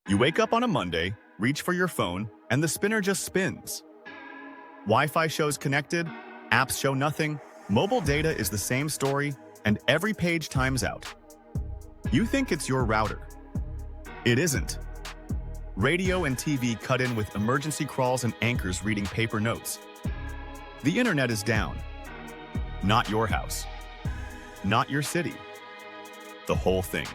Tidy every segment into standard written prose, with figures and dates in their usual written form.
You wake up on a Monday, reach for your phone, and the spinner just spins. Wi-Fi shows connected, apps show nothing, mobile data is the same story, and every page times out. You think it's your router. It isn't. Radio and TV cut in with emergency crawls and anchors reading paper notes. The internet is down. Not your house. Not your city. The whole thing.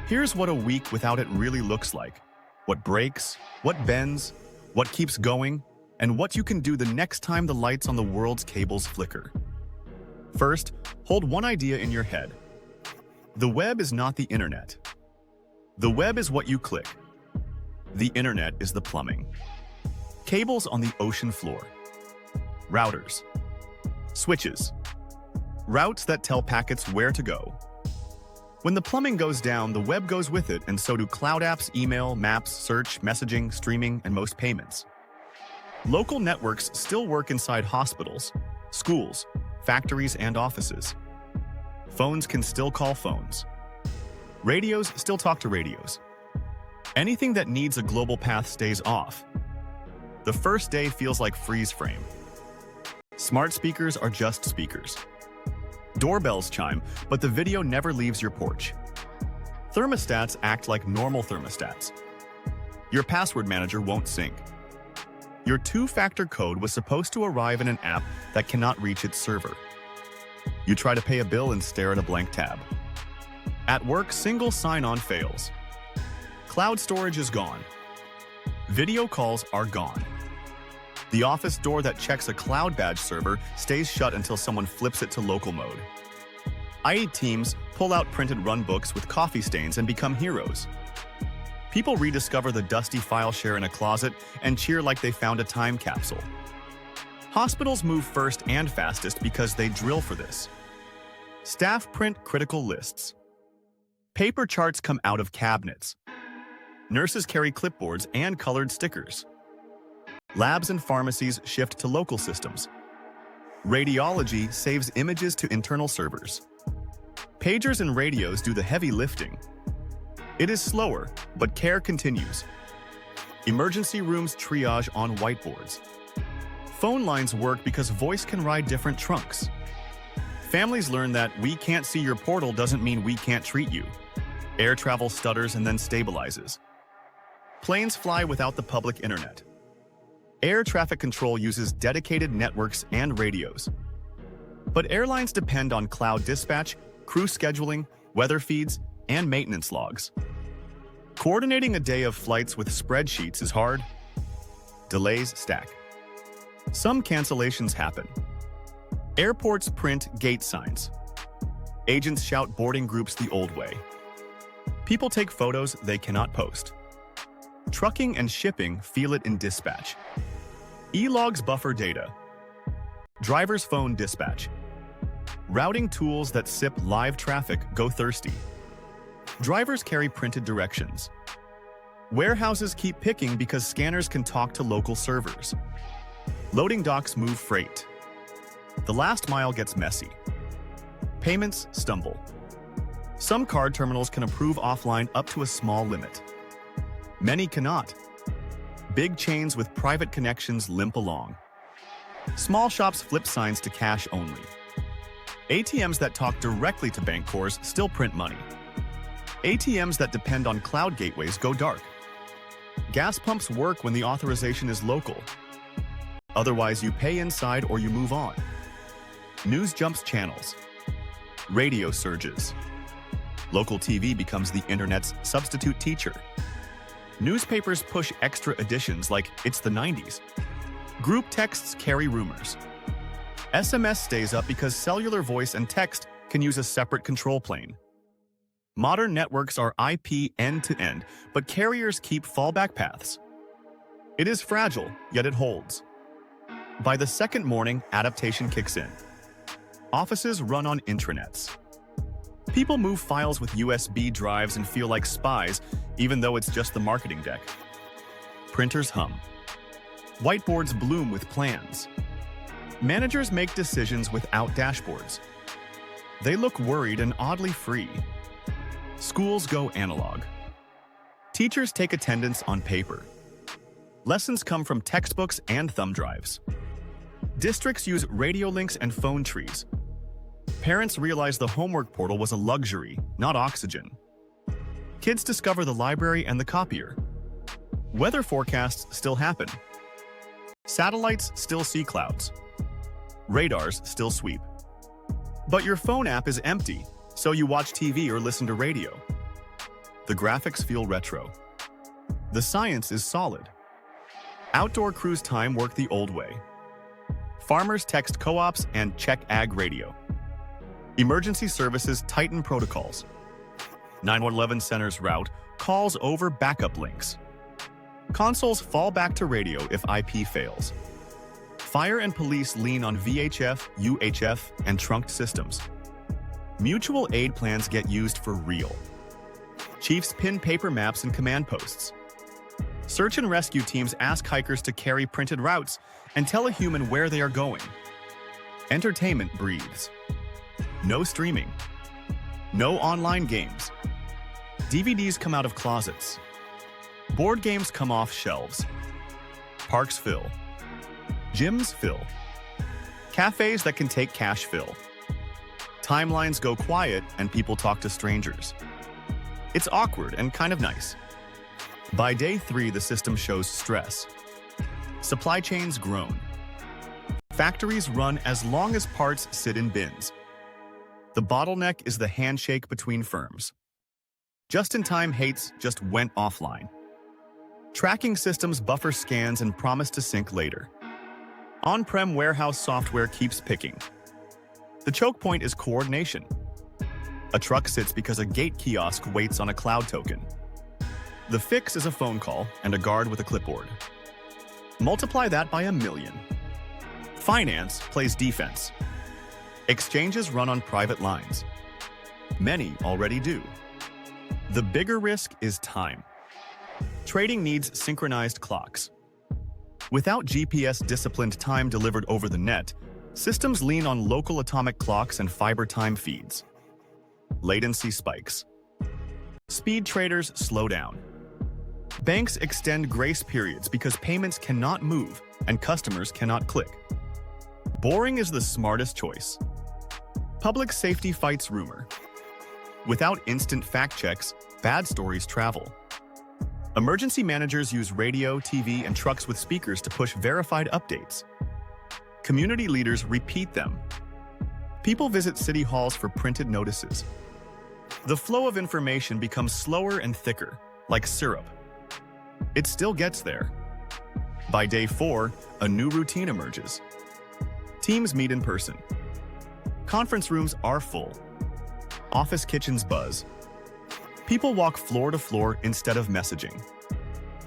Here's what a week without it really looks like. What breaks, what bends, what keeps going, and what you can do the next time the lights on the world's cables flicker. First, hold one idea in your head. The web is not the internet. The web is what you click. The internet is the plumbing. Cables on the ocean floor. Routers. Switches. Routes that tell packets where to go. When the plumbing goes down, the web goes with it, and so do cloud apps, email, maps, search, messaging, streaming, and most payments. Local networks still work inside hospitals, schools, factories, and offices. Phones can still call phones. Radios still talk to radios. Anything that needs a global path stays off. The first day feels like freeze frame. Smart speakers are just speakers. Doorbells chime, but the video never leaves your porch. Thermostats act like normal thermostats. Your password manager won't sync. Your two-factor code was supposed to arrive in an app that cannot reach its server. You try to pay a bill and stare at a blank tab. At work, single sign-on fails. Cloud storage is gone. Video calls are gone. The office door that checks a cloud badge server stays shut until someone flips it to local mode. IT teams pull out printed runbooks with coffee stains and become heroes. People rediscover the dusty file share in a closet and cheer like they found a time capsule. Hospitals move first and fastest because they drill for this. Staff print critical lists. Paper charts come out of cabinets. Nurses carry clipboards and colored stickers. Labs and pharmacies shift to local systems. Radiology saves images to internal servers. Pagers and radios do the heavy lifting. It is slower, but care continues. Emergency rooms triage on whiteboards. Phone lines work because voice can ride different trunks. Families learn that we can't see your portal doesn't mean we can't treat you. Air travel stutters and then stabilizes. Planes fly without the public internet. Air traffic control uses dedicated networks and radios. But airlines depend on cloud dispatch, crew scheduling, weather feeds, and maintenance logs. Coordinating a day of flights with spreadsheets is hard. Delays stack. Some cancellations happen. Airports print gate signs. Agents shout boarding groups the old way. People take photos they cannot post. Trucking and shipping feel it in dispatch. E-logs buffer data. Driver's phone dispatch. Routing tools that sip live traffic go thirsty. Drivers carry printed directions. Warehouses keep picking because scanners can talk to local servers. Loading docks move freight. The last mile gets messy. Payments stumble. Some card terminals can approve offline up to a small limit. Many cannot. Big chains with private connections limp along. Small shops flip signs to cash only. ATMs that talk directly to bank cores still print money. ATMs that depend on cloud gateways go dark. Gas pumps work when the authorization is local. Otherwise, you pay inside or you move on. News jumps channels. Radio surges. Local TV becomes the internet's substitute teacher. Newspapers push extra editions like it's the 90s. Group texts carry rumors. SMS stays up because cellular voice and text can use a separate control plane. Modern networks are IP end-to-end, but carriers keep fallback paths. It is fragile, yet it holds. By the second morning, adaptation kicks in. Offices run on intranets. People move files with USB drives and feel like spies, even though it's just the marketing deck. Printers hum. Whiteboards bloom with plans. Managers make decisions without dashboards. They look worried and oddly free. Schools go analog. Teachers take attendance on paper. Lessons come from textbooks and thumb drives. Districts use radio links and phone trees. Parents realize the homework portal was a luxury, not oxygen. Kids discover the library and the copier. Weather forecasts still happen. Satellites still see clouds. Radars still sweep. But your phone app is empty, so you watch TV or listen to radio. The graphics feel retro. The science is solid. Outdoor cruise time worked the old way. Farmers text co-ops and check ag radio. Emergency services tighten protocols. 911 centers route calls over backup links. Consoles fall back to radio if IP fails. Fire and police lean on VHF, UHF, and trunked systems. Mutual aid plans get used for real. Chiefs pin paper maps in command posts. Search and rescue teams ask hikers to carry printed routes and tell a human where they are going. Entertainment breathes. No streaming. No online games. DVDs come out of closets. Board games come off shelves. Parks fill. Gyms fill. Cafes that can take cash fill. Timelines go quiet and people talk to strangers. It's awkward and kind of nice. By day 3, the system shows stress. Supply chains groan. Factories run as long as parts sit in bins. The bottleneck is the handshake between firms. Just-in-time hates just went offline. Tracking systems buffer scans and promise to sync later. On-prem warehouse software keeps picking. The choke point is coordination. A truck sits because a gate kiosk waits on a cloud token. The fix is a phone call and a guard with a clipboard. Multiply that by 1,000,000. Finance plays defense. Exchanges run on private lines. Many already do. The bigger risk is time. Trading needs synchronized clocks. Without GPS-disciplined time delivered over the net, systems lean on local atomic clocks and fiber time feeds. Latency spikes. Speed traders slow down. Banks extend grace periods because payments cannot move and customers cannot click. Boring is the smartest choice. Public safety fights rumor. Without instant fact checks, bad stories travel. Emergency managers use radio, TV, and trucks with speakers to push verified updates. Community leaders repeat them. People visit city halls for printed notices. The flow of information becomes slower and thicker, like syrup. It still gets there. By day 4, a new routine emerges. Teams meet in person. Conference rooms are full. Office kitchens buzz. People walk floor to floor instead of messaging.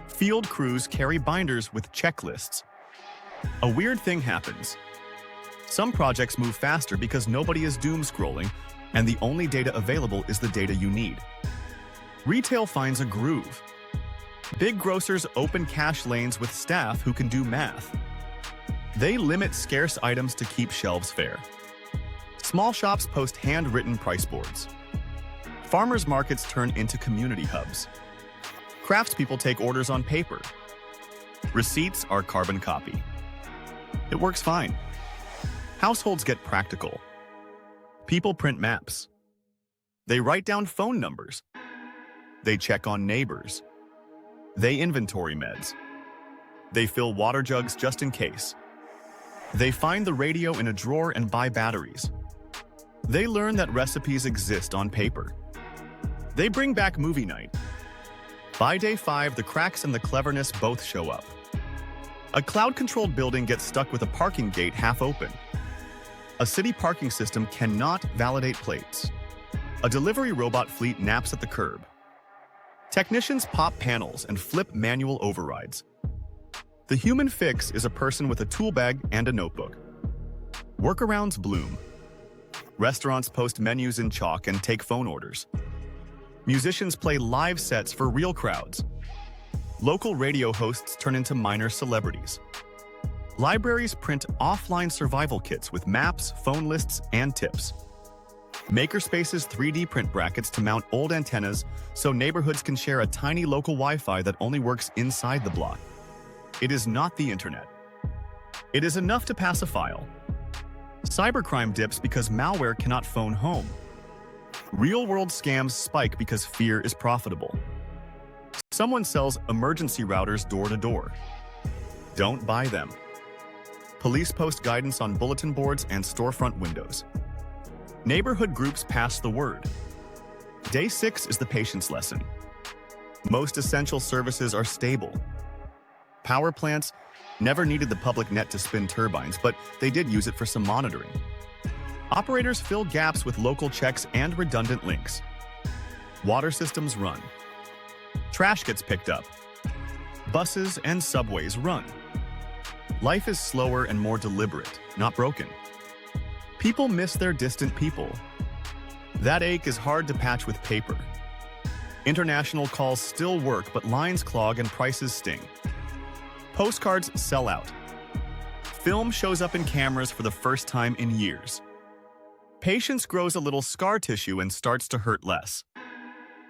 Field crews carry binders with checklists. A weird thing happens. Some projects move faster because nobody is doom scrolling, and the only data available is the data you need. Retail finds a groove. Big grocers open cash lanes with staff who can do math. They limit scarce items to keep shelves fair. Small shops post handwritten price boards. Farmers markets turn into community hubs. Craftspeople take orders on paper. Receipts are carbon copy. It works fine. Households get practical. People print maps. They write down phone numbers. They check on neighbors. They inventory meds. They fill water jugs just in case. They find the radio in a drawer and buy batteries. They learn that recipes exist on paper. They bring back movie night. By day 5, the cracks and the cleverness both show up. A cloud-controlled building gets stuck with a parking gate half open. A city parking system cannot validate plates. A delivery robot fleet naps at the curb. Technicians pop panels and flip manual overrides. The human fix is a person with a tool bag and a notebook. Workarounds bloom. Restaurants post menus in chalk and take phone orders. Musicians play live sets for real crowds. Local radio hosts turn into minor celebrities. Libraries print offline survival kits with maps, phone lists, and tips. Makerspace's 3D print brackets to mount old antennas so neighborhoods can share a tiny local Wi-Fi that only works inside the block. It is not the internet. It is enough to pass a file. Cybercrime dips because malware cannot phone home. Real-world scams spike because fear is profitable. Someone sells emergency routers door to door. Don't buy them. Police post guidance on bulletin boards and storefront windows. Neighborhood groups pass the word. Day 6 is the patience lesson. Most essential services are stable. Power plants never needed the public net to spin turbines, but they did use it for some monitoring. Operators fill gaps with local checks and redundant links. Water systems run. Trash gets picked up. Buses and subways run. Life is slower and more deliberate, not broken. People miss their distant people. That ache is hard to patch with paper. International calls still work, but lines clog and prices sting. Postcards sell out. Film shows up in cameras for the first time in years. Patience grows a little scar tissue and starts to hurt less.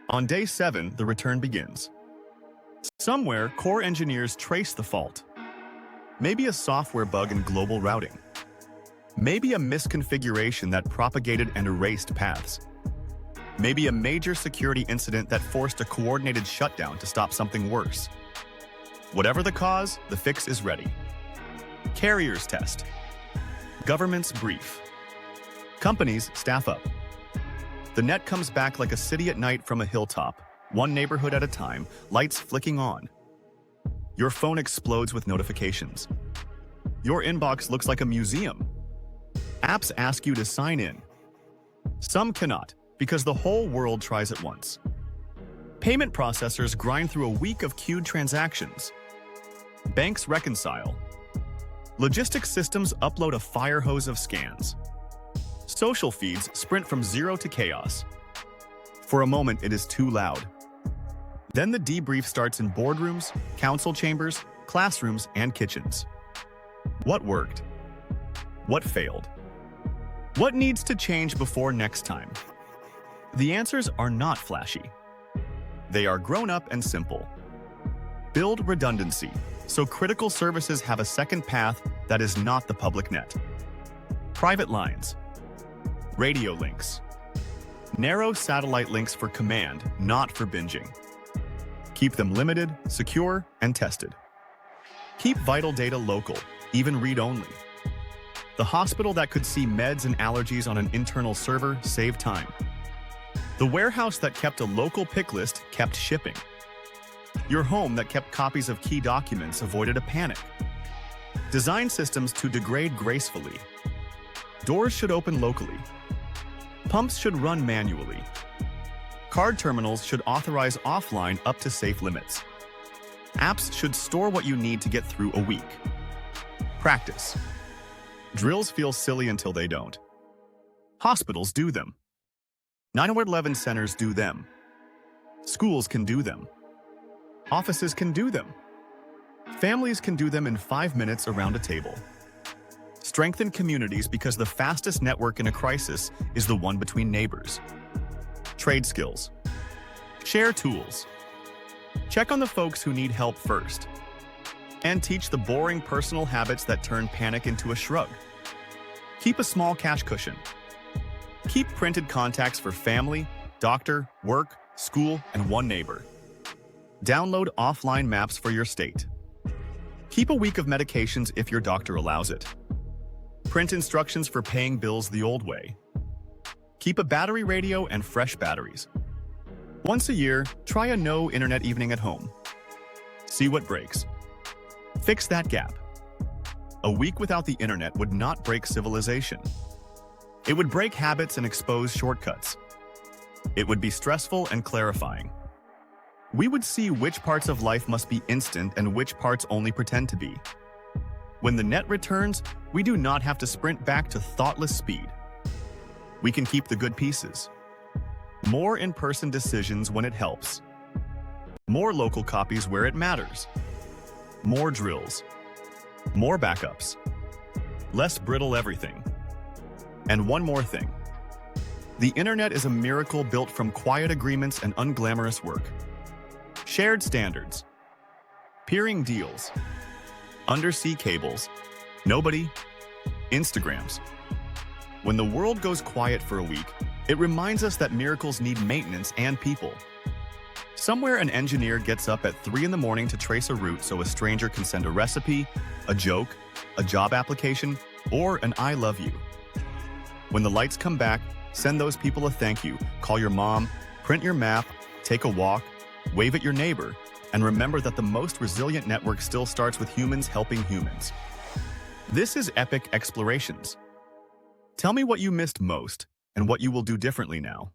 On day 7, the return begins. Somewhere, core engineers trace the fault. Maybe a software bug in global routing. Maybe a misconfiguration that propagated and erased paths. Maybe a major security incident that forced a coordinated shutdown to stop something worse. Whatever the cause, the fix is ready. Carriers test. Governments brief. Companies staff up. The net comes back like a city at night from a hilltop, one neighborhood at a time, lights flicking on. Your phone explodes with notifications. Your inbox looks like a museum. Apps ask you to sign in. Some cannot, because the whole world tries at once. Payment processors grind through a week of queued transactions. Banks reconcile. Logistics systems upload a fire hose of scans. Social feeds sprint from zero to chaos. For a moment, it is too loud. Then the debrief starts in boardrooms, council chambers, classrooms, and kitchens. What worked? What failed? What needs to change before next time? The answers are not flashy. They are grown up and simple. Build redundancy, so critical services have a second path that is not the public net. Private lines. Radio links. Narrow satellite links for command, not for binging. Keep them limited, secure, and tested. Keep vital data local, even read-only. The hospital that could see meds and allergies on an internal server saved time. The warehouse that kept a local pick list kept shipping. Your home that kept copies of key documents avoided a panic. Design systems to degrade gracefully. Doors should open locally. Pumps should run manually. Card terminals should authorize offline up to safe limits. Apps should store what you need to get through a week. Practice. Drills feel silly until they don't. Hospitals do them. 911 centers do them. Schools can do them. Offices can do them. Families can do them in 5 minutes around a table. Strengthen communities because the fastest network in a crisis is the one between neighbors. Trade skills. Share tools. Check on the folks who need help first. And teach the boring personal habits that turn panic into a shrug. Keep a small cash cushion. Keep printed contacts for family, doctor, work, school, and one neighbor. Download offline maps for your state. Keep a week of medications if your doctor allows it. Print instructions for paying bills the old way. Keep a battery radio and fresh batteries. Once a year, try a no internet evening at home. See what breaks. Fix that gap. A week without the internet would not break civilization. It would break habits and expose shortcuts. It would be stressful and clarifying. We would see which parts of life must be instant and which parts only pretend to be. When the net returns, we do not have to sprint back to thoughtless speed. We can keep the good pieces. More in-person decisions when it helps. More local copies where it matters. More drills. More backups. Less brittle everything. And one more thing. The internet is a miracle built from quiet agreements and unglamorous work. Shared standards, peering deals, undersea cables, nobody, Instagrams. When the world goes quiet for a week, it reminds us that miracles need maintenance and people. Somewhere an engineer gets up at 3 in the morning to trace a route so a stranger can send a recipe, a joke, a job application, or an I love you. When the lights come back, send those people a thank you, call your mom, print your map, take a walk, wave at your neighbor, and remember that the most resilient network still starts with humans helping humans. This is Epic Explorations. Tell me what you missed most and what you will do differently now.